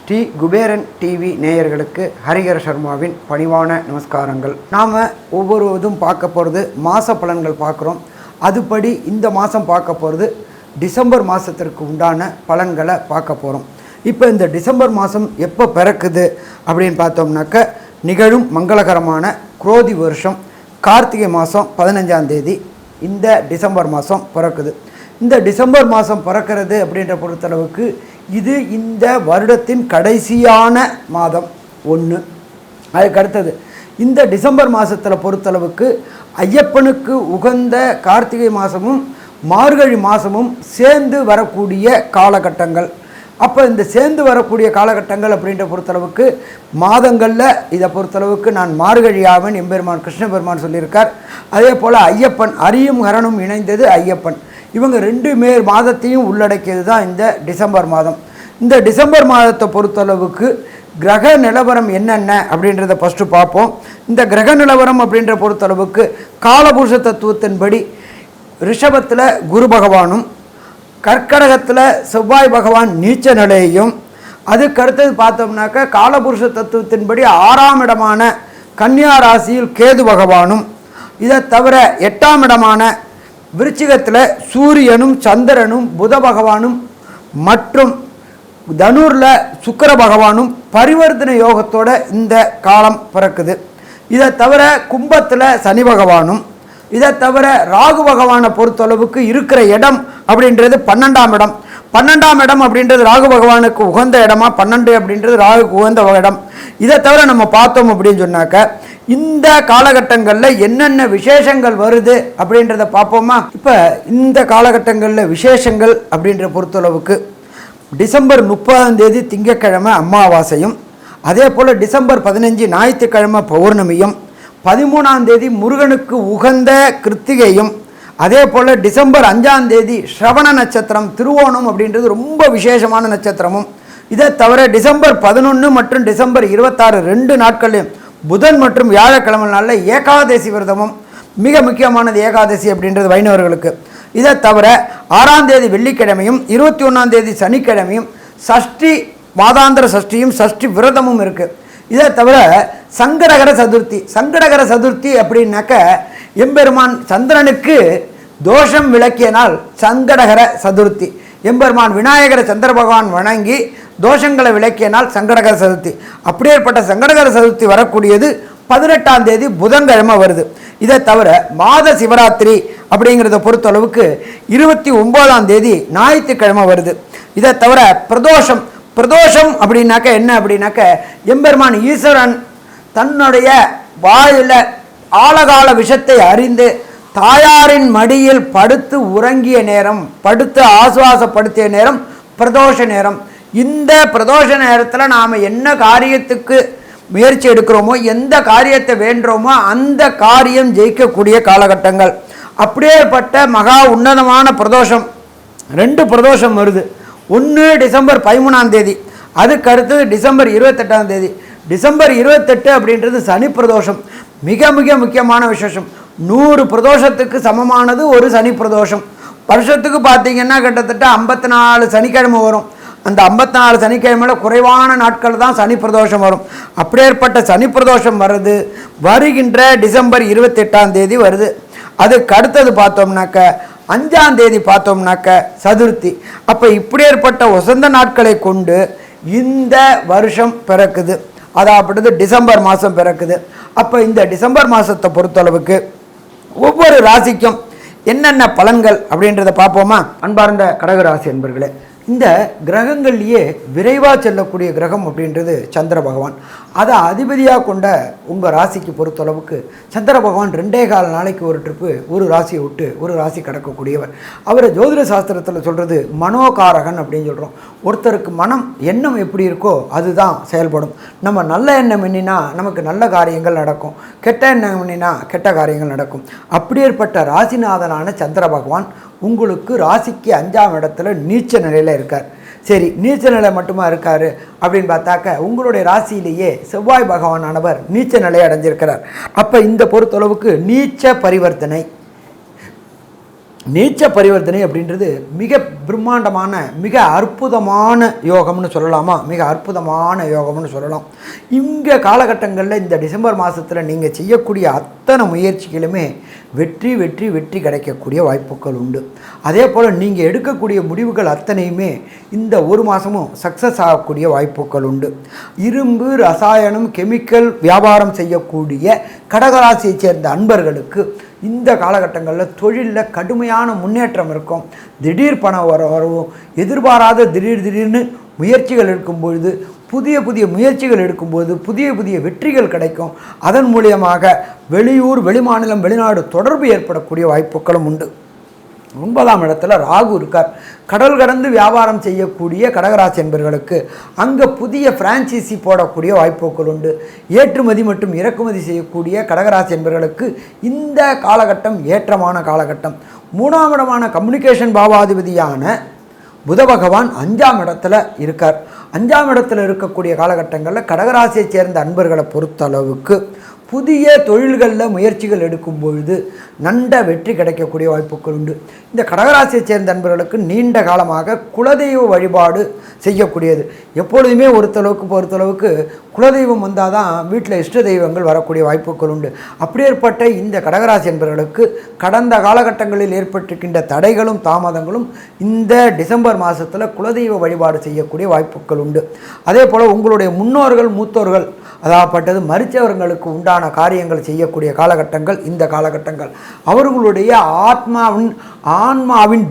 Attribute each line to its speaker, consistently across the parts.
Speaker 1: Sri Kuberan TV நேயர்களுக்கு ஹரிஹர சர்மாவின் பணிவான நமஸ்காரங்கள். நாம் ஒவ்வொருவதும் பார்க்க போகிறது மாத பலன்கள் பார்க்குறோம். அதுபடி இந்த மாதம் பார்க்க போகிறது டிசம்பர் மாதத்திற்கு உண்டான பலன்களை பார்க்க போகிறோம். இப்போ இந்த டிசம்பர் மாதம் எப்போ பிறக்குது அப்படின்னு பார்த்தோம்னாக்க நிகழும் மங்களகரமான குரோதி வருஷம் கார்த்திகை மாதம் 15ஆம் தேதி இந்த டிசம்பர் மாதம் பிறக்குது. இந்த டிசம்பர் மாதம் பிறக்கிறது அப்படின்ற பொறுத்தளவுக்கு இது இந்த வருடத்தின் கடைசியான மாதம் ஒன்று. அதுக்கு அடுத்தது இந்த டிசம்பர் மாதத்தில் பொறுத்தளவுக்கு ஐயப்பனுக்கு உகந்த கார்த்திகை மாதமும் மார்கழி மாதமும் சேர்ந்து வரக்கூடிய காலகட்டங்கள். அப்போ இந்த சேர்ந்து வரக்கூடிய காலகட்டங்கள் அப்படின்ற பொறுத்தளவுக்கு மாதங்களில் இதை பொறுத்தளவுக்கு நான் மார்கழியாவன் எம்பெருமான் கிருஷ்ண பெருமான் சொல்லியிருக்கார். அதே போல் ஐயப்பன் அரியும் ஹரனும் இணைந்தது ஐயப்பன். இவங்க 2 மாதத்தையும் உள்ளடக்கியது தான் இந்த டிசம்பர் மாதம். இந்த டிசம்பர் மாதத்தை பொறுத்தளவுக்கு கிரக நிலவரம் என்னென்ன அப்படின்றத ஃபஸ்ட்டு பார்ப்போம். இந்த கிரக நிலவரம் அப்படின்ற பொறுத்தளவுக்கு காலபுருஷ தத்துவத்தின்படி ரிஷபத்தில் குரு பகவானும் கர்க்கடகத்தில் செவ்வாய் பகவான் நீச்ச நிலையையும், அதுக்கு அடுத்தது பார்த்தோம்னாக்க காலபுருஷ தத்துவத்தின்படி 6ஆம் இடமான கன்னியா ராசியில் கேது பகவானும், இதை தவிர 8ஆம் இடமான விருச்சிகத்தில் சூரியனும் சந்திரனும் புத பகவானும் மற்றும் தனுரில் சுக்கிர பகவானும் பரிவர்த்தனை யோகத்தோட இந்த காலம் பிறக்குது. இதை தவிர கும்பத்தில் சனி பகவானும், இதை தவிர ராகு பகவானை பொறுத்தளவுக்கு இருக்கிற இடம் அப்படின்றது 12ஆம் இடம். 12ஆம் இடம் அப்படின்றது ராகு பகவானுக்கு உகந்த இடமா, 12 அப்படின்றது ராகுக்கு உகந்த இடம். இதை தவிர நம்ம பார்த்தோம் அப்படின்னு சொன்னாக்க இந்த காலகட்டங்களில் என்னென்ன விசேஷங்கள் வருது அப்படின்றத பார்ப்போமா. இப்போ இந்த காலகட்டங்களில் விசேஷங்கள் அப்படின்ற பொறுத்தளவுக்கு டிசம்பர் 30ஆம் தேதி திங்கட்கிழமை அமாவாசையும், அதே போல் டிசம்பர் 15 ஞாயிற்றுக்கிழமை பௌர்ணமியும், 13ஆம் தேதி முருகனுக்கு உகந்த கிருத்திகையும், அதே போல் டிசம்பர் 5ஆம் தேதி ஸ்ரவண நட்சத்திரம் திருவோணம் அப்படின்றது ரொம்ப விசேஷமான நட்சத்திரமும், இதை தவிர டிசம்பர் 11 மற்றும் டிசம்பர் 26 2 நாட்களையும் புதன் மற்றும் வியாழக்கிழமை நாளில் ஏகாதசி விரதமும் மிக முக்கியமானது. ஏகாதசி அப்படின்றது வைணவர்களுக்கு. இதை தவிர 6ஆம் தேதி வெள்ளிக்கிழமையும் 21ஆம் தேதி சனிக்கிழமையும் சஷ்டி மாதாந்திர சஷ்டியும் சஷ்டி விரதமும் இருக்குது. இதை தவிர சங்கடகர சதுர்த்தி. சங்கடகர சதுர்த்தி அப்படின்னாக்க எம்பெருமான் சந்திரனுக்கு தோஷம் விளக்கிய நாள் சங்கடகர சதுர்த்தி. எம்பெருமான் விநாயகர சந்திர பகவான் வணங்கி தோஷங்களை விளக்கிய நாள் சங்கடகர சதுர்த்தி. அப்படியேற்பட்ட சங்கடகர சதுர்த்தி வரக்கூடியது 18ஆம் தேதி புதன்கிழமை வருது. இதை தவிர மாத சிவராத்திரி அப்படிங்கிறத பொறுத்தளவுக்கு 29ஆம் தேதி ஞாயிற்றுக்கிழமை வருது. இதை தவிர பிரதோஷம். பிரதோஷம் அப்படின்னாக்க என்ன அப்படின்னாக்க எம்பெருமான் ஈஸ்வரன் தன்னுடைய வாயில் ஆழகால விஷத்தை அறிந்து தாயாரின் மடியில் படுத்து உறங்கிய நேரம், படுத்து ஆசுவாசப்படுத்திய நேரம் பிரதோஷ நேரம். இந்த பிரதோஷ நேரத்தில் நாம் என்ன காரியத்துக்கு முயற்சி எடுக்கிறோமோ, எந்த காரியத்தை வேண்டுறோமோ அந்த காரியம் ஜெயிக்கக்கூடிய காலகட்டங்கள். அப்படியேப்பட்ட மகா உன்னதமான பிரதோஷம் 2 பிரதோஷம் வருது. ஒன்று டிசம்பர் 13ஆம் தேதி, அதுக்கு அடுத்தது டிசம்பர் 28ஆம் தேதி. டிசம்பர் 28 அப்படின்றது சனி பிரதோஷம். மிக மிக முக்கியமான விசேஷம். 100 பிரதோஷத்துக்கு சமமானது ஒரு சனி பிரதோஷம். வருஷத்துக்கு பார்த்தீங்கன்னா கிட்டத்தட்ட 54 சனிக்கிழமை வரும். அந்த 54 சனிக்கிழமையில் குறைவான நாட்கள் தான் சனி பிரதோஷம் வரும். அப்படியேற்பட்ட சனி பிரதோஷம் வருது வருகின்ற டிசம்பர் 28ஆம் தேதி வருது. அதுக்கு அடுத்தது பார்த்தோம்னாக்க 5ஆம் தேதி பார்த்தோம்னாக்க சதுர்த்தி. அப்போ இப்படியேற்பட்ட வசந்த நாட்களை கொண்டு இந்த வருஷம் பிறக்குது. அதாவது டிசம்பர் மாதம் பிறக்குது. அப்போ இந்த டிசம்பர் மாதத்தை பொறுத்தளவுக்கு ஒவ்வொரு ராசிக்கும் என்னென்ன பலன்கள் அப்படின்றத பார்ப்போமா. அன்பார்ந்த கடகராசி என்பர்களே, இந்த கிரகங்கள்லேயே விரைவாக செல்லக்கூடிய கிரகம் அப்படின்றது சந்திர பகவான். அதை அதிபதியாக கொண்ட உங்கள் ராசிக்கு பொறுத்தளவுக்கு சந்திர பகவான் 2.25 நாளைக்கு ஒரு ட்ரிப்பு ஒரு ராசியை விட்டு ஒரு ராசி கடக்கக்கூடியவர். அவரை ஜோதிட சாஸ்திரத்தில் சொல்கிறது மனோகாரகன் அப்படின்னு சொல்கிறோம். ஒருத்தருக்கு மனம் எண்ணம் எப்படி இருக்கோ அதுதான் செயல்படும். நம்ம நல்ல எண்ணம் எண்ணினா நமக்கு நல்ல காரியங்கள் நடக்கும், கெட்ட எண்ணம் எண்ணினா கெட்ட காரியங்கள் நடக்கும். அப்படியேற்பட்ட ராசிநாதனான சந்திர பகவான் உங்களுக்கு ராசிக்கு 5ஆம் இடத்துல நீச்ச நிலையில் இருக்கார். சரி, நீச்ச நிலை மட்டுமா இருக்கார் அப்படின்னு பார்த்தாக்க உங்களுடைய ராசியிலேயே செவ்வாய் பகவானானவர் நீச்ச நிலை அடைஞ்சிருக்கிறார். அப்போ இந்த பொறுத்தளவுக்கு நீச்ச பரிவர்த்தனை நீச்ச பரிவர்த்தனை அப்படின்றது மிக பிரம்மாண்டமான மிக அற்புதமான யோகம்னு சொல்லலாமா, மிக அற்புதமான யோகம்னு சொல்லலாம். இங்கே காலகட்டங்களில் இந்த டிசம்பர் மாதத்தில் நீங்கள் செய்யக்கூடிய அத்தனை முயற்சிகளுமே வெற்றி வெற்றி வெற்றி கிடைக்கக்கூடிய வாய்ப்புகள் உண்டு. அதே போல் நீங்கள் எடுக்கக்கூடிய முடிவுகள் அத்தனையுமே இந்த ஒரு மாதமும் சக்ஸஸ் ஆகக்கூடிய வாய்ப்புகள் உண்டு. இரும்பு, ரசாயனம், கெமிக்கல் வியாபாரம் செய்யக்கூடிய கடகராசியை சேர்ந்த அன்பர்களுக்கு இந்த காலகட்டங்களில் தொழிலில் கடுமையான முன்னேற்றம் இருக்கும். திடீர் பணம் வரவும், எதிர்பாராத திடீர்னு முயற்சிகள் எடுக்கும்பொழுது, புதிய புதிய முயற்சிகள் எடுக்கும்போது புதிய புதிய வெற்றிகள் கிடைக்கும். அதன் மூலியமாக வெளியூர், வெளிமாநிலம், வெளிநாடு தொடர்பு ஏற்படக்கூடிய வாய்ப்புகளும் உண்டு. 9ஆம் இடத்துல ராகு இருக்கார். கடல் கடந்து வியாபாரம் செய்யக்கூடிய கடகராசி என்பவர்களுக்கு அங்கே புதிய பிரான்ச்சைசி போடக்கூடிய வாய்ப்புகள் உண்டு. ஏற்றுமதி மற்றும் இறக்குமதி செய்யக்கூடிய கடகராசி என்பவர்களுக்கு இந்த காலகட்டம் ஏற்றமான காலகட்டம். 3ஆம் இடமான கம்யூனிகேஷன் பாவாதிபதியான புத பகவான் 5ஆம் இடத்துல இருக்கார். 5ஆம் இடத்துல இருக்கக்கூடிய காலகட்டங்களில் கடகராசியை சேர்ந்த அன்பர்களை பொறுத்தளவுக்கு புதிய தொழில்களில் முயற்சிகள் எடுக்கும் பொழுது நண்ட வெற்றி கிடைக்கக்கூடிய வாய்ப்புகள் உண்டு. இந்த கடகராசியை சேர்ந்த நண்பர்களுக்கு நீண்ட காலமாக குலதெய்வ வழிபாடு செய்யக்கூடியது. எப்பொழுதுமே பொறுத்தளவுக்கு குலதெய்வம் வந்தால் தான் வீட்டில் இஷ்ட தெய்வங்கள் வரக்கூடிய வாய்ப்புகள் உண்டு. அப்படியேற்பட்ட இந்த கடகராசி என்பவர்களுக்கு கடந்த காலகட்டங்களில் ஏற்பட்டிருக்கின்ற தடைகளும் தாமதங்களும் இந்த டிசம்பர் மாதத்தில் குலதெய்வ வழிபாடு செய்யக்கூடிய வாய்ப்புகள் உண்டு. அதே போல் உங்களுடைய முன்னோர்கள், மூத்தோர்கள், அதாகப்பட்டது மரித்தவர்களுக்கு உண்டான காரியங்கள் செய்யக்கூடிய காலகட்டங்கள் இந்த காலகட்டங்கள். அவர்களுடைய ஆன்மாவின்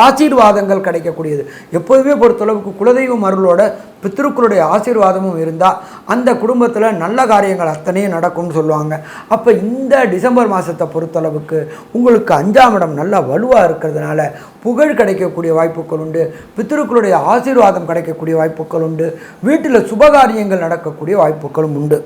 Speaker 1: ஆசீர்வாதங்கள் கிடைக்கக்கூடியது. எப்போதுமே பொறுத்தளவுக்கு குலதெய்வம் அருளோட பித்ருக்களுடைய ஆசீர்வாதமும் இருந்தால் அந்த குடும்பத்தில் நல்ல காரியங்கள் அத்தனையும் நடக்கும்னு சொல்லுவாங்க. அப்போ இந்த டிசம்பர் மாதத்தை பொறுத்தளவுக்கு உங்களுக்கு 5ஆம் இடம் நல்லா வலுவாக இருக்கிறதுனால புகழ் கிடைக்கக்கூடிய வாய்ப்புகள் உண்டு. பித்ருக்களுடைய ஆசீர்வாதம் கிடைக்கக்கூடிய வாய்ப்புகள் உண்டு. வீட்டில் சுபகாரியங்கள் நடக்கக்கூடிய வாய்ப்புகளும் உண்டு.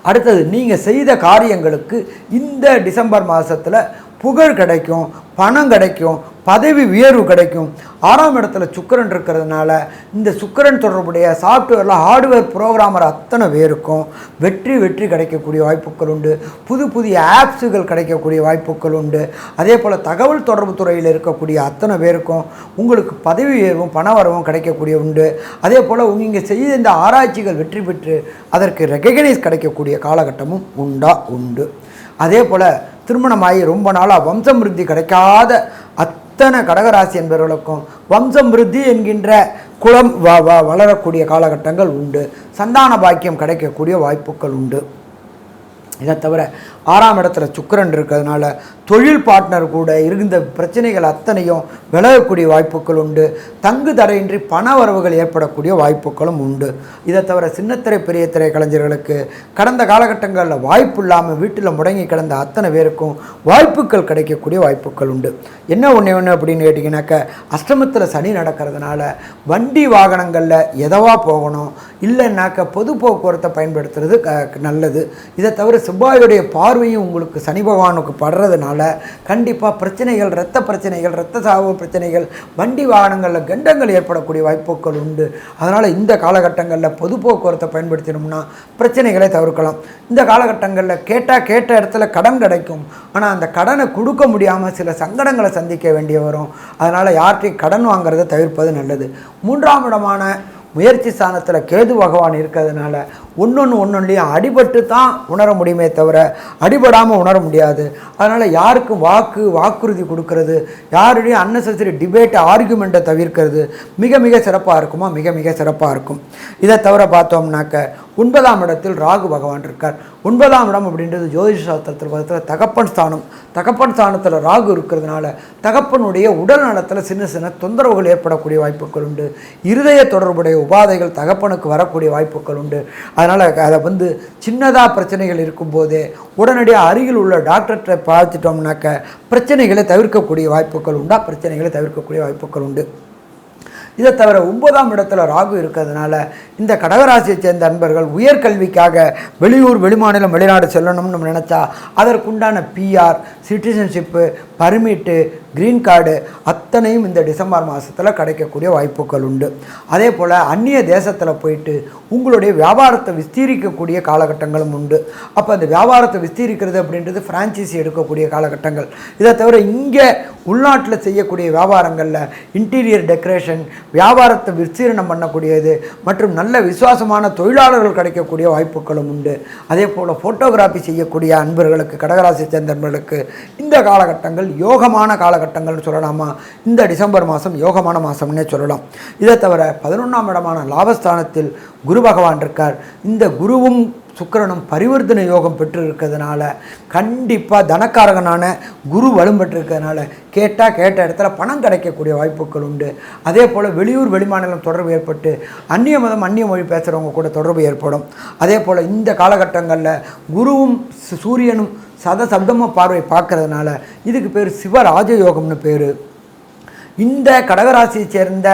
Speaker 1: அடுத்தது, நீங்கள் செய்த காரியங்களுக்கு இந்த டிசம்பர் மாதத்தில் புகழ் கிடைக்கும், பணம் கிடைக்கும், பதவி உயர்வு கிடைக்கும். 6ஆம் இடத்துல சுக்கிரன் இருக்கிறதுனால இந்த சுக்கிரன் தொடர்புடைய சாஃப்ட்வேரில் ஹார்ட்வேர் புரோகிராமர் அத்தனை பேருக்கும் வெற்றி கிடைக்கக்கூடிய வாய்ப்புகள் உண்டு. புதிய ஆப்ஸுகள் கிடைக்கக்கூடிய வாய்ப்புகள் உண்டு. அதே போல் தகவல் தொடர்பு துறையில் இருக்கக்கூடிய அத்தனை பேருக்கும் உங்களுக்கு பதவி உயர்வும் பண வரவும் கிடைக்கக்கூடிய உண்டு. அதே போல் நீங்கள் செய்த இந்த ஆராய்ச்சிகள் வெற்றி பெற்று அதற்கு ரெகக்னைஸ் கிடைக்கக்கூடிய காலகட்டமும் உண்டு. அதே போல் திருமணமாகி ரொம்ப நாளாக வம்சமிருத்தி கிடைக்காத அத்தனை கடகராசி என்பவர்களுக்கும் வம்சமிருத்தி என்கின்ற குலம் வளரக்கூடிய காலகட்டங்கள் உண்டு. சந்தான பாக்கியம் கிடைக்கக்கூடிய வாய்ப்புகள் உண்டு. இதை தவிர 6ஆம் இடத்துல சுக்கிரன் இருக்கிறதுனால தொழில் பார்ட்னர் கூட இருந்த பிரச்சனைகள் அத்தனையும் விலகக்கூடிய வாய்ப்புகள் உண்டு. தங்கு தடையின்றி பண வரவுகள் ஏற்படக்கூடிய வாய்ப்புகளும் உண்டு. இதை தவிர சின்னத்திரை பெரிய திரை கலைஞர்களுக்கு கடந்த காலகட்டங்களில் வாய்ப்பு இல்லாமல் வீட்டில் முடங்கி கிடந்த அத்தனை பேருக்கும் வாய்ப்புகள் கிடைக்கக்கூடிய வாய்ப்புகள் உண்டு. என்ன ஒன்று அப்படின்னு கேட்டிங்கனாக்கா, அஷ்டமத்தில் சனி நடக்கிறதுனால வண்டி வாகனங்களில் எதவா போகணும், இல்லைன்னாக்கா பொது போக்குவரத்தை பயன்படுத்துறது நல்லது. இதை தவிர செவ்வாயுடைய பார்வையும் உங்களுக்கு சனி பகவானுக்கு படுறதுனால கண்டிப்பாக பிரச்சனைகள், இரத்த பிரச்சனைகள், இரத்த சாவு பிரச்சனைகள், வண்டி வாகனங்களில் கண்டங்கள் ஏற்படக்கூடிய வாய்ப்புகள் உண்டு. அதனால் இந்த காலகட்டங்களில் பொது போக்குவரத்தை பயன்படுத்தினோம்னா பிரச்சனைகளை தவிர்க்கலாம். இந்த காலகட்டங்களில் கேட்ட இடத்துல கடன் கிடைக்கும். ஆனால் அந்த கடனை கொடுக்க முடியாமல் சில சங்கடங்களை சந்திக்க வேண்டிய வரும். அதனால் யார்கிட்டையும் கடன் வாங்கிறத தவிர்ப்பது நல்லது. 3ஆம் இடமான முயற்சி ஸ்தானத்தில் கேது பகவான் இருக்கிறதுனால ஒன்றுலையும் அடிபட்டு தான் உணர முடியுமே தவிர அடிபடாமல் உணர முடியாது. அதனால் யாருக்கும் வாக்குறுதி கொடுக்கறது, யாருடையும் அன்னெசரி டிபேட் ஆர்குமெண்ட்டை தவிர்க்கிறது மிக சிறப்பாக இருக்குமா, மிக சிறப்பாக இருக்கும். இதை தவிர பார்த்தோம்னாக்க 9ஆம் இடத்தில் ராகு பகவான் இருக்கார். 9ஆம் இடம் அப்படின்றது ஜோதிஷ சாஸ்திரத்தில் பார்த்தா தகப்பன் ஸ்தானம். தகப்பன் ஸ்தானத்தில் ராகு இருக்கிறதுனால தகப்பனுடைய உடல் நலத்தில் சின்ன தொந்தரவுகள் ஏற்படக்கூடிய வாய்ப்புகள் உண்டு. இருதய தொடர்புடைய உபாதைகள் தகப்பனுக்கு வரக்கூடிய வாய்ப்புகள் உண்டு. அதனால் அதை சின்னதாக பிரச்சனைகள் இருக்கும்போதே உடனடியாக அருகில் உள்ள டாக்டர்கிட்ட பார்த்துட்டோம்னாக்க பிரச்சனைகளை தவிர்க்கக்கூடிய வாய்ப்புகள் உண்டு. இதை தவிர 9ஆம் இடத்துல ராகு இருக்கிறதுனால இந்த கடகராசியை சேர்ந்த அன்பர்கள் உயர்கல்விக்காக வெளியூர் வெளிமாநிலம் வெளிநாடு செல்லணும்னு நம்ம நினச்சா அதற்குண்டான PR, citizenship, permit, green card அத்தனையும் இந்த டிசம்பர் மாதத்தில் கிடைக்கக்கூடிய வாய்ப்புகள் உண்டு. அதே போல் அந்நிய தேசத்தில் போயிட்டு உங்களுடைய வியாபாரத்தை விஸ்தீரிக்கக்கூடிய காலகட்டங்களும் உண்டு. அப்போ அந்த வியாபாரத்தை விஸ்தீரிக்கிறது அப்படின்றது ஃப்ரான்ச்சைசி எடுக்கக்கூடிய காலகட்டங்கள். இதை தவிர இங்கே உள்நாட்டில் செய்யக்கூடிய வியாபாரங்களில் இன்டீரியர் டெக்கரேஷன், வியாபாரத்தை விஸ்தீரணம் பண்ணக்கூடியது மற்றும் நல்ல விசுவாசமான தொழிலாளர்கள் கிடைக்கக்கூடிய வாய்ப்புகளும் உண்டு. அதே போல் ஃபோட்டோகிராஃபி செய்யக்கூடிய அன்பர்களுக்கு, கடகராசி சேர்ந்த அன்பர்களுக்கு இந்த காலகட்டங்கள் யோகமான காலகட்டங்கள்னு சொல்லலாமா? இந்த டிசம்பர் மாதம் யோகமான மாதம்னே சொல்லலாம். இதை தவிர 11ஆம் இடமான லாபஸ்தானத்தில் குரு பகவான் இருக்கார். இந்த குருவும் சுக்கிரனும் பரிவர்த்தனை யோகம் பெற்று இருக்கிறதுனால கண்டிப்பாக தனக்காரகனான குரு வலும்பெற்றிருக்கிறதுனால கேட்ட இடத்துல பணம் கிடைக்கக்கூடிய வாய்ப்புகள் உண்டு. அதே போல் வெளியூர் வெளிமாநிலம் தொடர்பு ஏற்பட்டு அந்நிய மதம் அந்நிய மொழி பேசுகிறவங்க கூட தொடர்பு ஏற்படும். அதே போல் இந்த காலகட்டங்களில் குருவும் சூரியனும் சப்தமாக பார்வை பார்க்கறதுனால இதுக்கு பேர் சிவராஜ யோகம்னு பேர். இந்த கடகராசியை சேர்ந்த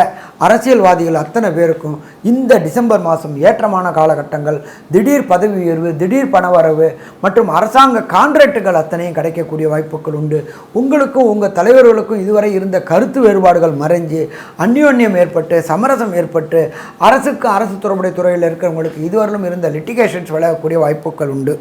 Speaker 1: அரசியல்வாதிகள் அத்தனை பேருக்கும் இந்த டிசம்பர் மாதம் ஏற்றமான காலகட்டங்கள், திடீர் பதவி உயர்வு, திடீர் பணவரவு மற்றும் அரசாங்க கான்ட்ராக்டுகள் அத்தனையும் கிடைக்கக்கூடிய வாய்ப்புகள் உண்டு. உங்களுக்கும் உங்கள் தலைவர்களுக்கும் இதுவரை இருந்த கருத்து வேறுபாடுகள் மறைஞ்சு அந்யோன்யம் ஏற்பட்டு சமரசம் ஏற்பட்டு அரசுக்கு அரசு தொடர்புடைய துறையில் இருக்கிறவங்களுக்கு இதுவரையிலும் இருந்த லிட்டிகேஷன்ஸ் விளையக்கூடிய வாய்ப்புகள் உண்டு.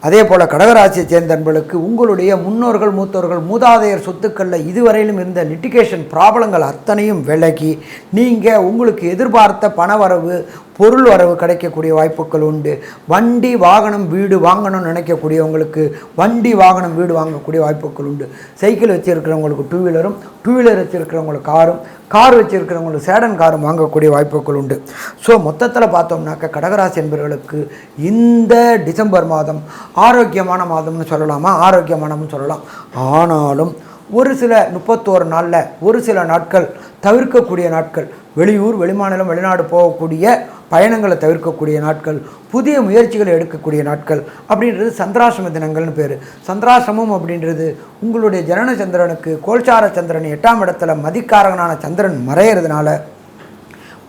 Speaker 1: அதே போல் கடகராசியை சேர்ந்த நண்பர்களுக்கு உங்களுடைய முன்னோர்கள் மூத்தோர்கள் மூதாதையர் சொத்துக்களில் இதுவரையிலும் இருந்த லிட்டிகேஷன் ப்ராப்ளங்கள் அத்தனையும் விலகி நீங்கள் உங்களுக்கு எதிர்பார்த்த பணவரவு, பொருள் வரவு கிடைக்கக்கூடிய வாய்ப்புகள் உண்டு. வண்டி வாகனம் வீடு வாங்கணும்னு நினைக்கக்கூடியவங்களுக்கு வண்டி வாகனம் வீடு வாங்கக்கூடிய வாய்ப்புகள் உண்டு. சைக்கிள் வச்சுருக்கிறவங்களுக்கு டூ வீலரும், டூ வீலர் வச்சுருக்கிறவங்களுக்கு காரும், கார் வச்சுருக்கிறவங்களுக்கு சேடன் காரும் வாங்கக்கூடிய வாய்ப்புகள் உண்டு. ஸோ மொத்தத்தில் பார்த்தோம்னாக்க கடகராசி என்பவர்களுக்கு இந்த டிசம்பர் மாதம் ஆரோக்கியமான மாதம்னு சொல்லலாமா? ஆரோக்கியமானம்னு சொல்லலாம். ஆனாலும் ஒரு சில 31 நாளில் ஒரு சில நாட்கள் தவிர்க்கக்கூடிய நாட்கள், வெளியூர் வெளிமாநிலம் வெளிநாடு போகக்கூடிய பயணங்களை தவிர்க்கக்கூடிய நாட்கள், புதிய முயற்சிகளை எடுக்கக்கூடிய நாட்கள் அப்படின்றது சந்திராசிரம தினங்கள்னு பேர். சந்திராசிரமம் அப்படின்றது உங்களுடைய ஜனன சந்திரனுக்கு கோல்சார சந்திரன் 8ஆம் இடத்துல மதிக்காரகனான சந்திரன் மறையிறதுனால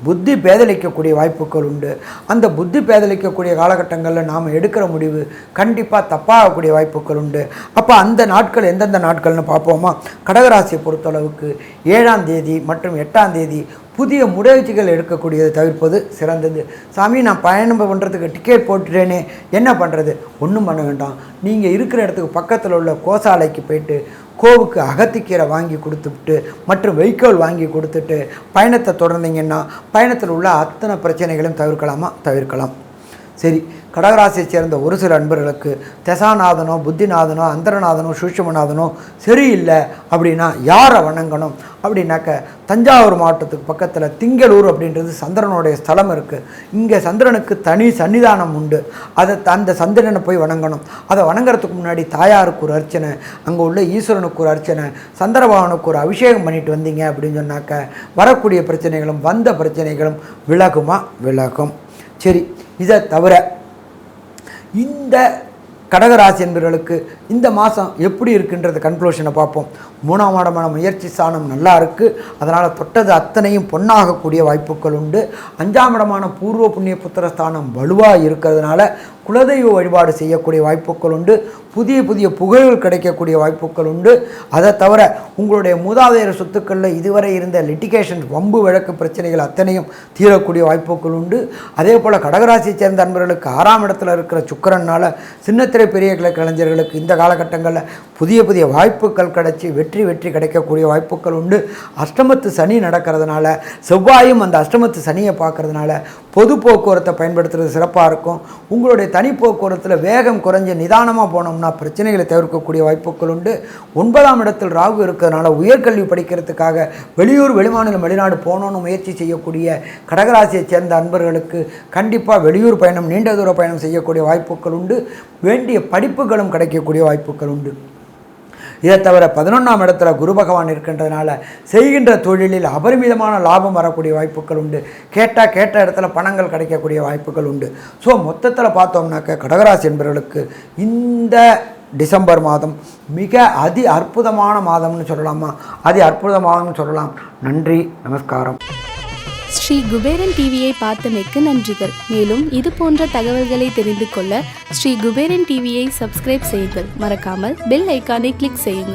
Speaker 1: புத்தி பேதலிக்கக்கூடிய வாய்ப்புகள் உண்டு. அந்த புத்தி பேதலிக்கக்கூடிய காலகட்டங்களில் நாம் எடுக்கிற முடிவு கண்டிப்பாக தப்பாகக்கூடிய வாய்ப்புகள் உண்டு. அப்போ அந்த நாட்கள் எந்தெந்த நாட்கள்னு பார்ப்போமா? கடகராசியை பொறுத்தளவுக்கு 7ஆம் தேதி மற்றும் 8ஆம் தேதி புதிய முயற்சிகள் எடுக்கக்கூடியதை தவிர்ப்பது சிறந்தது. சாமி, நான் பயணம் பண்ணுறதுக்கு டிக்கெட் போட்டுட்டேனே, என்ன பண்ணுறது? ஒன்றும் பண்ண வேண்டாம். நீங்கள் இருக்கிற இடத்துக்கு பக்கத்தில் உள்ள கோசாலைக்கு போயிட்டு கோவுக்கு அகத்திக்கீரை வாங்கி கொடுத்துட்டு மற்றும் வைக்கோல் வாங்கி கொடுத்துட்டு பயணத்தை தொடர்ந்தீங்கன்னா பயணத்தில் உள்ள அத்தனை பிரச்சனைகளையும் தவிர்க்கலாம். சரி, கடகராசியை சேர்ந்த ஒரு சில அன்பர்களுக்கு தசாநாதனோ புத்திநாதனோ அந்தரநாதனோ சூட்சுமநாதனோ சரியில்லை அப்படின்னா யாரை வணங்கணும் அப்படின்னாக்க தஞ்சாவூர் மாவட்டத்துக்கு பக்கத்தில் திங்களூர் அப்படின்றது சந்திரனுடைய ஸ்தலம் இருக்குது. இங்கே சந்திரனுக்கு தனி சன்னிதானம் உண்டு. அந்த சந்திரனை போய் வணங்கணும். அதை வணங்குறதுக்கு முன்னாடி தாயாருக்கு ஒரு அர்ச்சனை, அங்கே உள்ள ஈஸ்வரனுக்கு ஒரு அர்ச்சனை, சந்திரபகவானுக்கு ஒரு அபிஷேகம் பண்ணிட்டு வந்தீங்க அப்படின்னு சொன்னாக்க வரக்கூடிய பிரச்சனைகளும் வந்த பிரச்சனைகளும் விலகும். சரி, இதை தவிர இந்த கடகராசி என்பவர்களுக்கு இந்த மாதம் எப்படி இருக்குன்றது கன்க்ளூஷனை பார்ப்போம். 3ஆம் இடமான முயற்சி ஸ்தானம் நல்லா இருக்குது. அதனால் தொட்டது அத்தனையும் பொன்னாகக்கூடிய வாய்ப்புகள் உண்டு. 5ஆம் இடமான பூர்வ புண்ணிய புத்திர ஸ்தானம் வலுவாக இருக்கிறதுனால குலதெய்வ வழிபாடு செய்யக்கூடிய வாய்ப்புகள் உண்டு. புதிய புகழ்கள் கிடைக்கக்கூடிய வாய்ப்புகள் உண்டு. அதை தவிர உங்களுடைய மூதாதையர் சொத்துக்களில் இதுவரை இருந்த லிட்டிகேஷன், வம்பு வழக்கு பிரச்சனைகள் அத்தனையும் தீரக்கூடிய வாய்ப்புகள் உண்டு. அதே போல் கடகராசியை சேர்ந்த அன்பர்களுக்கு 6ஆம் இடத்துல இருக்கிற சுக்கிரனால் சின்னத்திரை பெரிய கலைஞர்களுக்கு இந்த காலகட்டங்களில் புதிய வாய்ப்புகள் கிடைச்சி வெற்றி கிடைக்கக்கூடிய வாய்ப்புகள் உண்டு. அஷ்டமத்து சனி நடக்கிறதுனால செவ்வாயும் அந்த அஷ்டமத்து சனியை பார்க்கறதுனால பொது போக்குவரத்தை பயன்படுத்துறது சிறப்பாக இருக்கும். உங்களுடைய தனி போக்குவரத்தில் வேகம் குறைஞ்சு நிதானமாக போனோம்னா பிரச்சனைகளை தவிர்க்கக்கூடிய வாய்ப்புகள் உண்டு. 9ஆம் இடத்தில் ராகு இருக்கிறதுனால உயர்கல்வி படிக்கிறதுக்காக வெளியூர் வெளிமாநிலம் வெளிநாடு போகணுன்னு முயற்சி செய்யக்கூடிய கடகராசியை சேர்ந்த அன்பர்களுக்கு கண்டிப்பாக வெளியூர் பயணம், நீண்ட தூர பயணம் செய்யக்கூடிய வாய்ப்புகள் உண்டு. வேண்டிய படிப்புகளும் கிடைக்கக்கூடிய வாய்ப்புகள் உண்டு. இதை தவிர 11ஆம் இடத்துல குரு பகவான் இருக்கின்றதுனால செய்கின்ற தொழிலில் அபரிமிதமான லாபம் வரக்கூடிய வாய்ப்புகள் உண்டு. கேட்ட இடத்துல பணங்கள் கிடைக்கக்கூடிய வாய்ப்புகள் உண்டு. ஸோ மொத்தத்தில் பார்த்தோம்னாக்க கடகராசி என்பவர்களுக்கு இந்த டிசம்பர் மாதம் மிக அற்புதமான மாதம்னு சொல்லலாமா, அற்புதமானு சொல்லலாம். நன்றி, நமஸ்காரம்.
Speaker 2: ஸ்ரீ குபேரன் டிவியை பார்த்தமைக்கு நன்றிகள். மேலும் இது போன்ற தகவல்களை தெரிந்து கொள்ள ஸ்ரீ குபேரன் டிவியை சப்ஸ்கிரைப் செய்யுங்கள். மறக்காமல் பெல் ஐக்கானை கிளிக் செய்யுங்கள்.